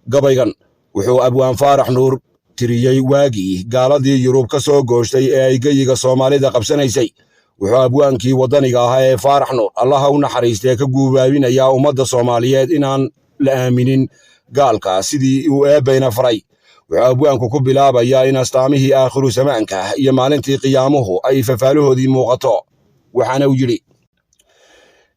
gabaygan wuxuu abwaan Faarax Nuur tiriyey waagii gaaladii Yurub ka soo gooshtay ee ay gayiga Soomaalida qabsanaysay. wuxuu abwaankii wadaniga ahaa ee Faarax Nuur allaha u naxariistay ka guubaabinaya ummadda Soomaaliyeed inaan la aaminin gaalka sidii uu eebayna faray. wuxuu abwaanku ku bilaabayaa in astaamihii aakhiru zamaanka iyo maalintii qiyaamuhu ay fafaalahoodii muuqato. waxaana uu yidhi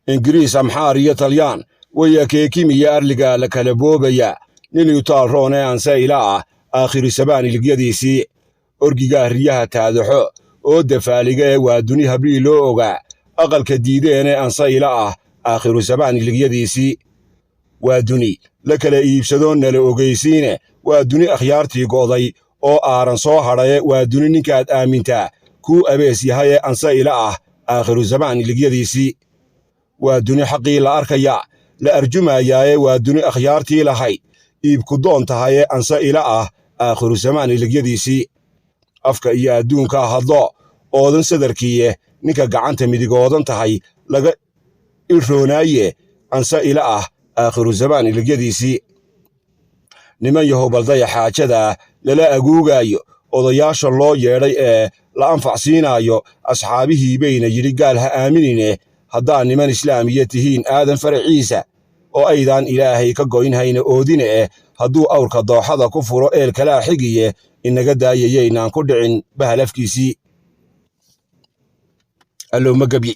Ingiriis, Amxaar iyo Talyaan way akeekimiya arliga la kala boobaya nin yutaal roone anse ila ah aakhiru zamaan ilgyadiisii orgiga riyaha taadaxo oo dafaaliga ee waa duni habii loo ogaa aqalka diideene anse ila ah aakhiru zamaan ilgyadiisii waa duni la kala iibsado nala ogeysiine waa duni akhyaartii go'day oo aaran soo hadhaye waa duni ninkaad aamintaa kuu abees yahaye anse ila ah aakhiru zamaan ilgyadiisii waa duni xaqii la arkaya la arjumayaaye waa duni akhyaartii lahayd iibku doon tahaye anse ila ah aakhiru zamaan ilgyadiisii afka iyo adduunka hadlo oodan sadarkiiye ninka gacanta midigoodan tahay laga irroonaaye anse ila ah aakhiru zamaan ilgyadiisii niman yahow baldaya xaajada lala aguugaayo odayaasha loo yeedhay ee la anfacsiinaayo asxaabihii bayna yidhi gaal ha aaminine haddaa niman islaamiya tihiin aadan faraciisa oo aydaan ilaahay ka goynhayna oodine hadduu awrka dooxada ku furo eel kalaa xigiye inaga daayayaynaan ku dhicin bahalafkiisii allowma gebye